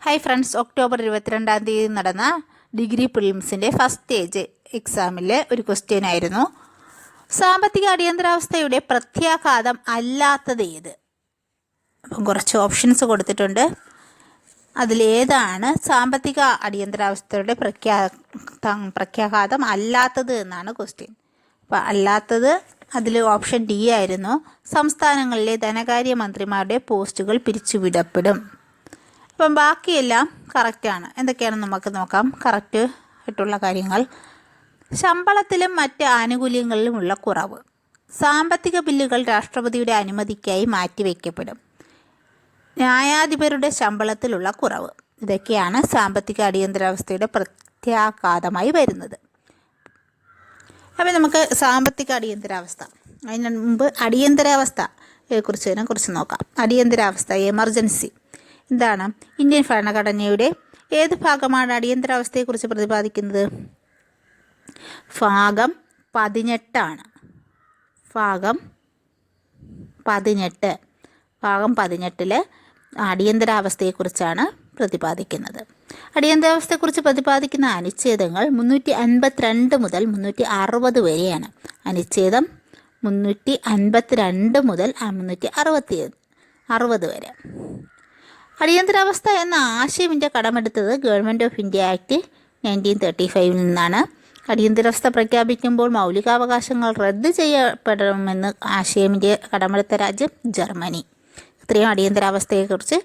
Hi friends, October 22-ാം തീയതി നടന്ന degree പ്രിലിംസിൻ്റെ first stage എക്സാമിലെ ഒരു ക്വസ്റ്റ്യൻ ആയിരുന്നു. സാമ്പത്തിക അടിയന്തരാവസ്ഥയുടെ പ്രത്യാഘാതം അല്ലാത്തത് ഏത്? അപ്പം കുറച്ച് ഓപ്ഷൻസ് കൊടുത്തിട്ടുണ്ട്. അതിലേതാണ് സാമ്പത്തിക അടിയന്തരാവസ്ഥയുടെ പ്രത്യാഘാതം അല്ലാത്തത് എന്നാണ് ക്വസ്റ്റ്യൻ. അപ്പോൾ അല്ലാത്തത് അതിൽ ഓപ്ഷൻ ഡി ആയിരുന്നു. സംസ്ഥാനങ്ങളിലെ ധനകാര്യ മന്ത്രിമാരുടെ പോസ്റ്റുകൾ പിരിച്ചുവിടപ്പെടും. അപ്പം ബാക്കിയെല്ലാം കറക്റ്റാണ്. എന്തൊക്കെയാണെന്ന് നമുക്ക് നോക്കാം. കറക്റ്റ് ആയിട്ടുള്ള കാര്യങ്ങൾ: ശമ്പളത്തിലും മറ്റ് ആനുകൂല്യങ്ങളിലുമുള്ള കുറവ്, സാമ്പത്തിക ബില്ലുകൾ രാഷ്ട്രപതിയുടെ അനുമതിക്കായി മാറ്റിവെക്കപ്പെടും, ന്യായാധിപരുടെ ശമ്പളത്തിലുള്ള കുറവ്. ഇതൊക്കെയാണ് സാമ്പത്തിക അടിയന്തരാവസ്ഥയുടെ പ്രത്യാഘാതമായി വരുന്നത്. അപ്പം നമുക്ക് സാമ്പത്തിക അടിയന്തരാവസ്ഥ, അതിന് മുമ്പ് അടിയന്തരാവസ്ഥയെക്കുറിച്ച് നോക്കാം. അടിയന്തരാവസ്ഥ, എമർജൻസി എന്താണ്? ഇന്ത്യൻ ഭരണഘടനയുടെ ഏത് ഭാഗമാണ് അടിയന്തരാവസ്ഥയെക്കുറിച്ച് പ്രതിപാദിക്കുന്നത്? ഭാഗം 18 ഭാഗം 18. ഭാഗം 18 അടിയന്തരാവസ്ഥയെക്കുറിച്ചാണ് പ്രതിപാദിക്കുന്നത്. അടിയന്തരാവസ്ഥയെക്കുറിച്ച് പ്രതിപാദിക്കുന്ന അനുച്ഛേദങ്ങൾ 352 മുതൽ 360 വരെയാണ്. അനുച്ഛേദം 352 മുതൽ 360 വരെ. അടിയന്തരാവസ്ഥ എന്ന ആശയം ഇന്ത്യ കടമെടുത്തത് ഗവൺമെൻറ് ഓഫ് ഇന്ത്യ ആക്ട് 1935 നിന്നാണ്. അടിയന്തരാവസ്ഥ പ്രഖ്യാപിക്കുമ്പോൾ മൗലികാവകാശങ്ങൾ റദ്ദ് ചെയ്യപ്പെടുമെന്ന് ആശയം ഇന്ത്യ കടമെടുത്ത രാജ്യം ജർമ്മനി. ഇത്രയും അടിയന്തരാവസ്ഥയെക്കുറിച്ച്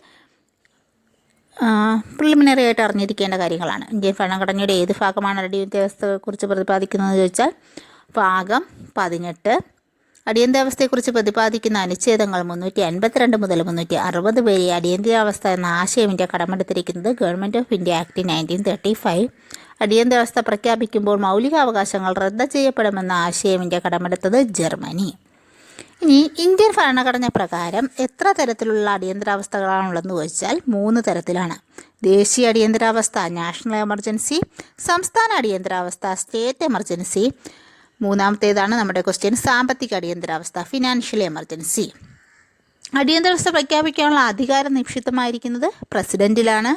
പ്രിലിമിനറി ആയിട്ട് അറിഞ്ഞിരിക്കേണ്ട കാര്യങ്ങളാണ്. ഇന്ത്യൻ ഭരണഘടനയുടെ ഏത് ഭാഗമാണ് അടിയന്തരാവസ്ഥയെക്കുറിച്ച് പ്രതിപാദിക്കുന്നതെന്ന് ചോദിച്ചാൽ ഭാഗം 18. അടിയന്തരാവസ്ഥയെക്കുറിച്ച് പ്രതിപാദിക്കുന്ന അനുച്ഛേദങ്ങൾ 352 മുതൽ 360 വരെ. അടിയന്തരാവസ്ഥ എന്ന ആശയം ഇന്ത്യ കടമെടുത്തിരിക്കുന്നത് ഗവൺമെൻറ് ഓഫ് ഇന്ത്യ ആക്ട് 1935. അടിയന്തരാവസ്ഥ പ്രഖ്യാപിക്കുമ്പോൾ മൗലികാവകാശങ്ങൾ റദ്ദ് ചെയ്യപ്പെടുമെന്ന ആശയം ഇന്ത്യ കടമെടുത്തത് ജർമ്മനി. ഇനി ഇന്ത്യൻ ഭരണഘടന പ്രകാരം എത്ര തരത്തിലുള്ള അടിയന്തരാവസ്ഥകളാണുള്ളതെന്ന് ചോദിച്ചാൽ 3 തരത്തിലാണ്. ദേശീയ അടിയന്തരാവസ്ഥ, നാഷണൽ എമർജൻസി, സംസ്ഥാന അടിയന്തരാവസ്ഥ, സ്റ്റേറ്റ് എമർജൻസി. മൂന്നാമത്തേതാണ് നമ്മുടെ ക്വസ്റ്റ്യൻ, സാമ്പത്തിക അടിയന്തരാവസ്ഥ, ഫിനാൻഷ്യൽ എമർജൻസി. അടിയന്തരാവസ്ഥ പ്രഖ്യാപിക്കാനുള്ള അധികാരം നിക്ഷിപ്തമായിരിക്കുന്നത് പ്രസിഡന്റിലാണ്.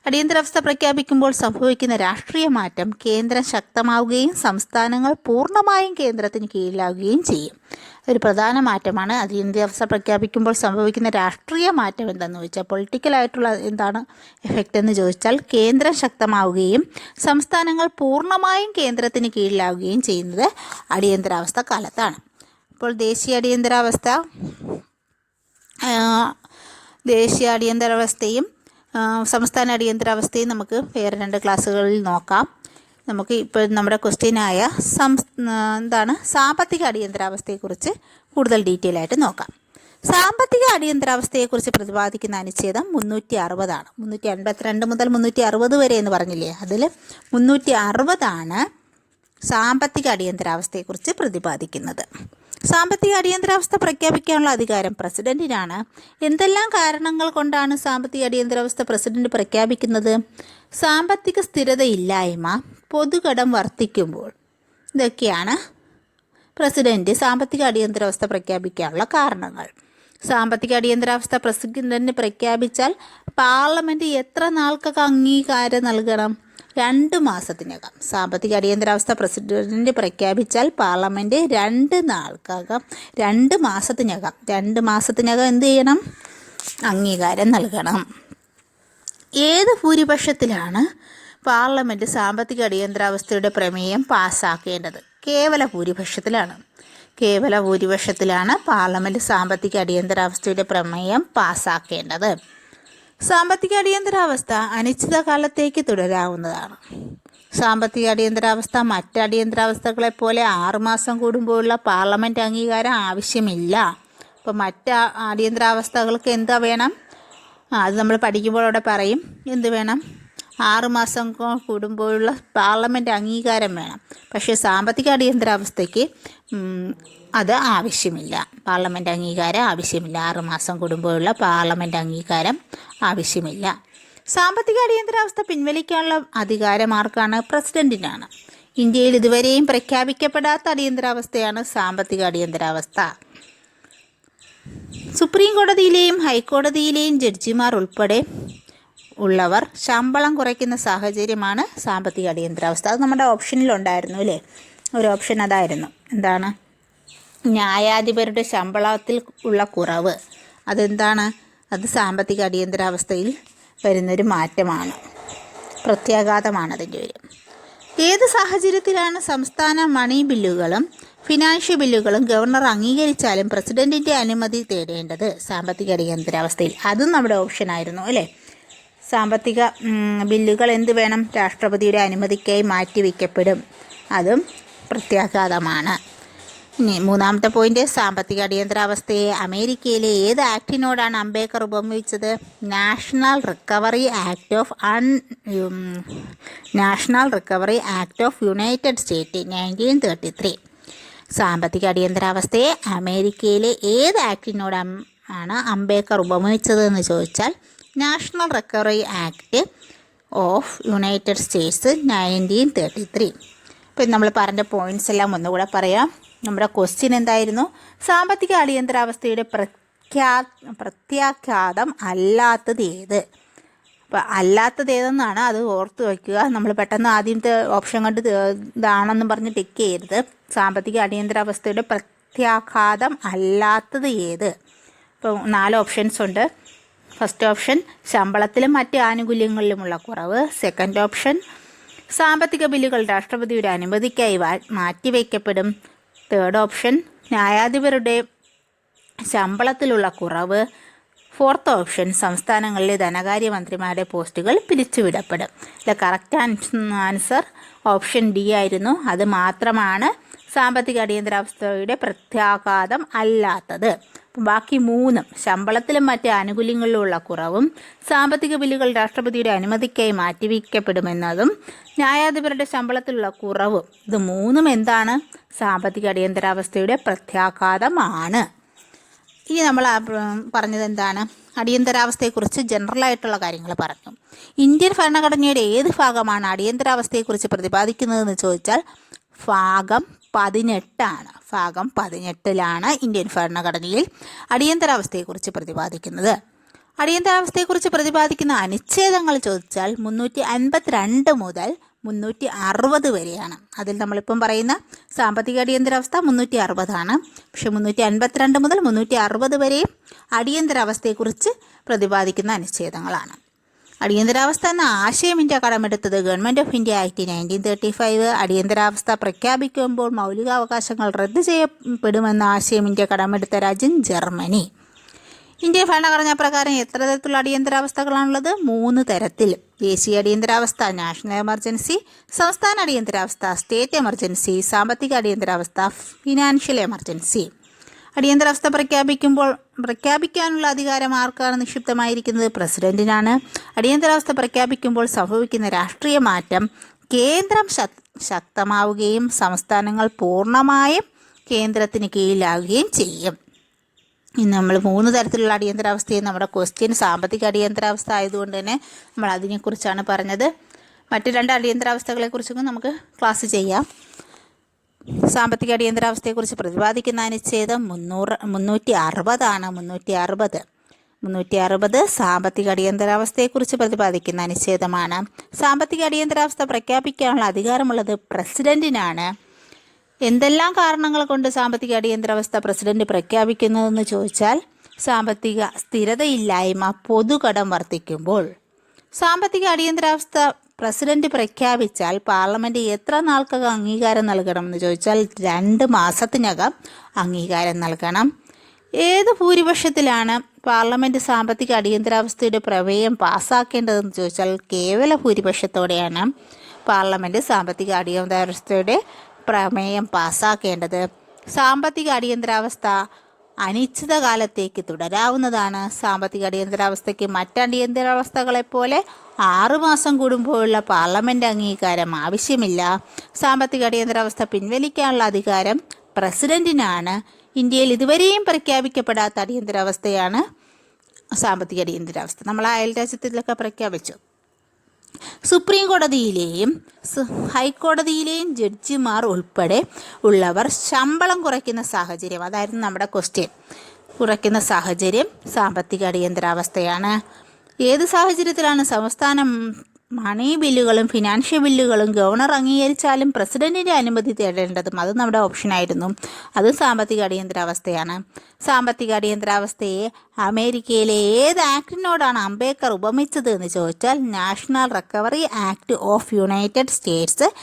അടിയന്തരാവസ്ഥ പ്രഖ്യാപിക്കുമ്പോൾ സംഭവിക്കുന്ന രാഷ്ട്രീയ മാറ്റം കേന്ദ്രം ശക്തമാവുകയും സംസ്ഥാനങ്ങൾ പൂർണ്ണമായും കേന്ദ്രത്തിന് കീഴിലാവുകയും ചെയ്യും. ഒരു പ്രധാന മാറ്റമാണ് അടിയന്തരാവസ്ഥ പ്രഖ്യാപിക്കുമ്പോൾ സംഭവിക്കുന്ന രാഷ്ട്രീയ മാറ്റം. എന്താണെന്ന് ചോദിച്ചാൽ പൊളിറ്റിക്കലായിട്ടുള്ള എന്താണ് എഫക്റ്റ് എന്ന് ചോദിച്ചാൽ കേന്ദ്രം ശക്തമാവുകയും സംസ്ഥാനങ്ങൾ പൂർണ്ണമായും കേന്ദ്രത്തിന് കീഴിലാവുകയും ചെയ്യുന്നത് അടിയന്തരാവസ്ഥ കാലത്താണ്. അപ്പോൾ ദേശീയ അടിയന്തരാവസ്ഥയും സംസ്ഥാന അടിയന്തരാവസ്ഥയും നമുക്ക് വേറെ 2 ക്ലാസ്സുകളിൽ നോക്കാം. നമുക്ക് ഇപ്പോൾ നമ്മുടെ ക്വസ്റ്റ്യനായ സാമ്പത്തിക അടിയന്തരാവസ്ഥയെക്കുറിച്ച് കൂടുതൽ ഡീറ്റെയിൽ ആയിട്ട് നോക്കാം. സാമ്പത്തിക അടിയന്തരാവസ്ഥയെക്കുറിച്ച് പ്രതിപാദിക്കുന്ന അനുച്ഛേദം 360 352 മുതൽ 360 വരെ എന്ന് പറഞ്ഞില്ലേ, അതിൽ 360 സാമ്പത്തിക അടിയന്തരാവസ്ഥയെക്കുറിച്ച് പ്രതിപാദിക്കുന്നത്. സാമ്പത്തിക അടിയന്തരാവസ്ഥ പ്രഖ്യാപിക്കാനുള്ള അധികാരം പ്രസിഡന്റിനാണ്. എന്തെല്ലാം കാരണങ്ങൾ കൊണ്ടാണ് സാമ്പത്തിക അടിയന്തരാവസ്ഥ പ്രസിഡന്റ് പ്രഖ്യാപിക്കുന്നത്? സാമ്പത്തിക സ്ഥിരതയില്ലായ്മ, പൊതുകടം വർദ്ധിക്കുമ്പോൾ. ഇതൊക്കെയാണ് പ്രസിഡന്റ് സാമ്പത്തിക അടിയന്തരാവസ്ഥ പ്രഖ്യാപിക്കാനുള്ള കാരണങ്ങൾ. സാമ്പത്തിക അടിയന്തരാവസ്ഥ പ്രസിഡന്റ് പ്രഖ്യാപിച്ചാൽ പാർലമെന്റ് എത്ര നാൾക്കകം അംഗീകാരം നൽകണം? 2 മാസത്തിനകം. സാമ്പത്തിക അടിയന്തരാവസ്ഥ പ്രസിഡന്റ് പ്രഖ്യാപിച്ചാൽ പാർലമെന്റ് 2 മാസത്തിനകം എന്ത് ചെയ്യണം? അംഗീകാരം നൽകണം. ഏത് ഭൂരിപക്ഷത്തിലാണ് പാർലമെന്റ് സാമ്പത്തിക അടിയന്തരാവസ്ഥയുടെ പ്രമേയം പാസ്സാക്കേണ്ടത്? കേവല ഭൂരിപക്ഷത്തിലാണ് പാർലമെന്റ് സാമ്പത്തിക അടിയന്തരാവസ്ഥയുടെ പ്രമേയം പാസ്സാക്കേണ്ടത്. സാമ്പത്തിക അടിയന്തരാവസ്ഥ അനിശ്ചിതകാലത്തേക്ക് തുടരാവുന്നതാണ്. സാമ്പത്തിക അടിയന്തരാവസ്ഥ മറ്റ് അടിയന്തരാവസ്ഥകളെ പോലെ 6 മാസം കൂടുമ്പോഴുള്ള പാർലമെൻറ്റ് അംഗീകാരം ആവശ്യമില്ല. അപ്പോൾ മറ്റ് അടിയന്തരാവസ്ഥകൾക്ക് എന്താ വേണം? അത് നമ്മൾ പഠിക്കുമ്പോൾ അവിടെ പറയും എന്ത് വേണം? 6 മാസം കൂടുമ്പോഴുള്ള പാർലമെൻറ്റ് അംഗീകാരം വേണം. പക്ഷേ സാമ്പത്തിക അടിയന്തരാവസ്ഥയ്ക്ക് അത് ആവശ്യമില്ല. പാർലമെൻറ്റ് അംഗീകാരം ആവശ്യമില്ല. 6 മാസം കൂടുമ്പോഴുള്ള പാർലമെൻറ്റ് അംഗീകാരം ആവശ്യമില്ല. സാമ്പത്തിക അടിയന്തരാവസ്ഥ പിൻവലിക്കാനുള്ള അധികാരം ആർക്കാണ്? പ്രസിഡന്റിനാണ്. ഇന്ത്യയിൽ ഇതുവരെയും പ്രഖ്യാപിക്കപ്പെടാത്ത അടിയന്തരാവസ്ഥയാണ് സാമ്പത്തിക അടിയന്തരാവസ്ഥ. സുപ്രീം കോടതിയിലെയും ഹൈക്കോടതിയിലെയും ജഡ്ജിമാർ ഉൾപ്പെടെ ഉള്ളവർ ശമ്പളം കുറയ്ക്കുന്ന സാഹചര്യമാണ് സാമ്പത്തിക അടിയന്തരാവസ്ഥ. അത് നമ്മുടെ ഓപ്ഷനിലുണ്ടായിരുന്നു അല്ലേ? ഒരു ഓപ്ഷൻ അതായിരുന്നു. എന്താണ്? ന്യായാധിപരുടെ ശമ്പളത്തിൽ ഉള്ള കുറവ്. അതെന്താണ്? അത് സാമ്പത്തിക അടിയന്തരാവസ്ഥയിൽ വരുന്നൊരു മാറ്റമാണ്, പ്രത്യാഘാതമാണ് അതിൻ്റെ ഒരു. ഏത് സാഹചര്യത്തിലാണ് സംസ്ഥാന മണി ബില്ലുകളും ഫിനാൻഷ്യൽ ബില്ലുകളും ഗവർണർ അംഗീകരിച്ചാലും പ്രസിഡന്റിൻ്റെ അനുമതി തേടേണ്ടത്? സാമ്പത്തിക അടിയന്തരാവസ്ഥയിൽ. അതും നമ്മുടെ ഓപ്ഷനായിരുന്നു അല്ലേ? സാമ്പത്തിക ബില്ലുകൾ എന്ത് വേണം? രാഷ്ട്രപതിയുടെ അനുമതിക്കായി മാറ്റിവെക്കപ്പെടും. അതും പ്രത്യാഘാതമാണ്. ഇനി മൂന്നാമത്തെ പോയിന്റ്, സാമ്പത്തിക അടിയന്തരാവസ്ഥയെ അമേരിക്കയിലെ ഏത് ആക്ടിനോടാണ് അംബേദ്കർ ഉപമിച്ചത്? National Recovery Act of United State 1933. സാമ്പത്തിക അടിയന്തരാവസ്ഥയെ അമേരിക്കയിലെ ഏത് ആക്ടിനോടാണ് അംബേദ്കർ ഉപമിച്ചതെന്ന് ചോദിച്ചാൽ National Recovery Act of United States 1933. ഇപ്പം നമ്മൾ പറഞ്ഞ പോയിൻറ്റ്സ് എല്ലാം ഒന്നുകൂടെ പറയാം. നമ്മുടെ ക്വസ്റ്റ്യൻ എന്തായിരുന്നു? സാമ്പത്തിക അടിയന്തരാവസ്ഥയുടെ പ്രത്യാഘാതം അല്ലാത്തത് ഏത്? അപ്പോൾ അല്ലാത്തത് ഏതെന്നാണ്, അത് ഓർത്ത് വയ്ക്കുക. നമ്മൾ പെട്ടെന്ന് ആദ്യത്തെ ഓപ്ഷൻ കണ്ട് ഇതാണെന്ന് പറഞ്ഞ് ടിക്ക് ചെയ്യരുത്. സാമ്പത്തിക അടിയന്തരാവസ്ഥയുടെ പ്രത്യാഘാതം അല്ലാത്തത് ഏത്? ഇപ്പോൾ 4 ഓപ്ഷൻസ് ഉണ്ട്. ഫസ്റ്റ് ഓപ്ഷൻ ശമ്പളത്തിലും മറ്റ് ആനുകൂല്യങ്ങളിലുമുള്ള കുറവ്. സെക്കൻഡ് ഓപ്ഷൻ സാമ്പത്തിക ബില്ലുകൾ രാഷ്ട്രപതിയുടെ അനുമതിക്കായി മാറ്റിവെക്കപ്പെടും. തേർഡ് ഓപ്ഷൻ ന്യായാധിപരുടെ ശമ്പളത്തിലുള്ള കുറവ്. ഫോർത്ത് ഓപ്ഷൻ സംസ്ഥാനങ്ങളിലെ ധനകാര്യമന്ത്രിമാരുടെ പോസ്റ്റുകൾ പിരിച്ചുവിടപ്പെടും. ഇതിലെ കറക്റ്റ് ആൻസർ ഓപ്ഷൻ ഡി ആയിരുന്നു. അത് മാത്രമാണ് സാമ്പത്തിക അടിയന്തരാവസ്ഥയുടെ പ്രത്യാഘാതം അല്ലാത്തത്. ബാക്കി 3 ശമ്പളത്തിലും മറ്റ് ആനുകൂല്യങ്ങളിലുള്ള കുറവും സാമ്പത്തിക ബില്ലുകൾ രാഷ്ട്രപതിയുടെ അനുമതിക്കായി മാറ്റിവെക്കപ്പെടുമെന്നതും ന്യായാധിപരുടെ ശമ്പളത്തിലുള്ള കുറവും, ഇത് 3 എന്താണ്? സാമ്പത്തിക അടിയന്തരാവസ്ഥയുടെ പ്രത്യാഘാതമാണ്. ഇനി നമ്മൾ പറഞ്ഞത് എന്താണ്? അടിയന്തരാവസ്ഥയെക്കുറിച്ച് ജനറലായിട്ടുള്ള കാര്യങ്ങൾ പറഞ്ഞു. ഇന്ത്യൻ ഭരണഘടനയുടെ ഏത് ഭാഗമാണ് അടിയന്തരാവസ്ഥയെക്കുറിച്ച് പ്രതിപാദിക്കുന്നതെന്ന് ചോദിച്ചാൽ ഭാഗം 18 ഭാഗം 18 ഇന്ത്യൻ ഭരണഘടനയിൽ അടിയന്തരാവസ്ഥയെക്കുറിച്ച് പ്രതിപാദിക്കുന്നത്. അടിയന്തരാവസ്ഥയെക്കുറിച്ച് പ്രതിപാദിക്കുന്ന അനുച്ഛേദങ്ങൾ ചോദിച്ചാൽ 352 മുതൽ 360 വരെയാണ്. അതിൽ നമ്മളിപ്പം പറയുന്ന സാമ്പത്തിക അടിയന്തരാവസ്ഥ 360 പക്ഷേ 352 മുതൽ 360 വരെയും അടിയന്തരാവസ്ഥയെക്കുറിച്ച് പ്രതിപാദിക്കുന്ന അനുച്ഛേദങ്ങളാണ്. അടിയന്തരാവസ്ഥ എന്ന ആശയം ഇന്ത്യ കടമെടുത്തത് ഗവൺമെൻറ് ഓഫ് ഇന്ത്യ ആക്ട് 1935. അടിയന്തരാവസ്ഥ പ്രഖ്യാപിക്കുമ്പോൾ മൗലികാവകാശങ്ങൾ റദ്ദ് ചെയ്യപ്പെടുമെന്ന ആശയം ഇന്ത്യ കടമെടുത്ത രാജ്യം ജർമ്മനി. ഇന്ത്യൻ ഭരണഘടനാ പ്രകാരം എത്ര തരത്തിലുള്ള അടിയന്തരാവസ്ഥകളാണുള്ളത്? 3 തരത്തിൽ. ദേശീയ അടിയന്തരാവസ്ഥ നാഷണൽ എമർജൻസി, സംസ്ഥാന അടിയന്തരാവസ്ഥ സ്റ്റേറ്റ് എമർജൻസി, സാമ്പത്തിക അടിയന്തരാവസ്ഥ ഫിനാൻഷ്യൽ എമർജൻസി. അടിയന്തരാവസ്ഥ പ്രഖ്യാപിക്കാനുള്ള അധികാരം ആർക്കാണ് നിക്ഷിപ്തമായിരിക്കുന്നത്? പ്രസിഡന്റിനാണ്. അടിയന്തരാവസ്ഥ പ്രഖ്യാപിക്കുമ്പോൾ സംഭവിക്കുന്ന രാഷ്ട്രീയ മാറ്റം കേന്ദ്രം ശക്തമാവുകയും സംസ്ഥാനങ്ങൾ പൂർണ്ണമായും കേന്ദ്രത്തിന് കീഴിലാവുകയും ചെയ്യും. ഇന്ന് നമ്മൾ 3 തരത്തിലുള്ള അടിയന്തരാവസ്ഥയെ നമ്മുടെ ക്വസ്റ്റ്യൻ സാമ്പത്തിക അടിയന്തരാവസ്ഥ ആയതുകൊണ്ട് തന്നെ നമ്മൾ അതിനെക്കുറിച്ചാണ് പറഞ്ഞത്. മറ്റ് 2 അടിയന്തരാവസ്ഥകളെക്കുറിച്ചൊക്കെ നമുക്ക് ക്ലാസ് ചെയ്യാം. സാമ്പത്തിക അടിയന്തരാവസ്ഥയെക്കുറിച്ച് പ്രതിപാദിക്കുന്ന അനുച്ഛേദം 360 360 സാമ്പത്തിക അടിയന്തരാവസ്ഥയെക്കുറിച്ച് പ്രതിപാദിക്കുന്ന അനുച്ഛേദമാണ്. സാമ്പത്തിക അടിയന്തരാവസ്ഥ പ്രഖ്യാപിക്കാനുള്ള അധികാരമുള്ളത് പ്രസിഡന്റിനാണ്. എന്തെല്ലാം കാരണങ്ങൾ കൊണ്ട് സാമ്പത്തിക അടിയന്തരാവസ്ഥ പ്രസിഡന്റ് പ്രഖ്യാപിക്കുന്നതെന്ന് ചോദിച്ചാൽ സാമ്പത്തിക സ്ഥിരതയില്ലായ്മ, പൊതുകടം വർദ്ധിക്കുമ്പോൾ. സാമ്പത്തിക അടിയന്തരാവസ്ഥ പ്രസിഡന്റ് പ്രഖ്യാപിച്ചാൽ പാർലമെൻറ്റ് എത്ര നാൾക്കകം അംഗീകാരം നൽകണം എന്ന് ചോദിച്ചാൽ 2 മാസത്തിനകം അംഗീകാരം നൽകണം. ഏത് ഭൂരിപക്ഷത്തിലാണ് പാർലമെൻറ്റ് സാമ്പത്തിക അടിയന്തരാവസ്ഥയുടെ പ്രമേയം പാസ്സാക്കേണ്ടതെന്ന് ചോദിച്ചാൽ കേവല ഭൂരിപക്ഷത്തോടെയാണ് പാർലമെൻറ്റ് സാമ്പത്തിക അടിയന്തരാവസ്ഥയുടെ പ്രമേയം പാസ്സാക്കേണ്ടത്. സാമ്പത്തിക അടിയന്തരാവസ്ഥ അനിശ്ചിതകാലത്തേക്ക് തുടരാവുന്നതാണ്. സാമ്പത്തിക അടിയന്തരാവസ്ഥയ്ക്ക് മറ്റ് അടിയന്തരാവസ്ഥകളെപ്പോലെ 6 മാസം കൂടുമ്പോഴുള്ള പാർലമെൻറ്റ് അംഗീകാരം ആവശ്യമില്ല. സാമ്പത്തിക അടിയന്തരാവസ്ഥ പിൻവലിക്കാനുള്ള അധികാരം പ്രസിഡന്റിനാണ്. ഇന്ത്യയിൽ ഇതുവരെയും പ്രഖ്യാപിക്കപ്പെടാത്ത അടിയന്തരാവസ്ഥയാണ് സാമ്പത്തിക അടിയന്തരാവസ്ഥ. നമ്മൾ അയൽ രാജ്യത്തിലൊക്കെ പ്രഖ്യാപിച്ചു. സുപ്രീം കോടതിയിലെയും ഹൈക്കോടതിയിലെയും ജഡ്ജിമാർ ഉൾപ്പെടെ ഉള്ളവർ ശമ്പളം കുറയ്ക്കുന്ന സാഹചര്യം, അതായിരുന്നു നമ്മുടെ ക്വസ്റ്റ്യൻ. കുറയ്ക്കുന്ന സാഹചര്യം സാമ്പത്തിക അടിയന്തരാവസ്ഥയാണ്. ഏത് സാഹചര്യത്തിലാണ് സംസ്ഥാനം മണി ബില്ലുകളും ഫിനാൻഷ്യൽ ബില്ലുകളും ഗവർണർ അംഗീകരിച്ചാലും പ്രസിഡന്റിൻ്റെ അനുമതി തേടേണ്ടതും അത് നമ്മുടെ ഓപ്ഷനായിരുന്നു. അത് സാമ്പത്തിക അടിയന്തരാവസ്ഥയാണ്. സാമ്പത്തിക അടിയന്തരാവസ്ഥയെ അമേരിക്കയിലെ ഏത് ആക്ടിനോടാണ് അംബേദ്കർ ഉപമിച്ചത് എന്ന് ചോദിച്ചാൽ National Recovery Act of United States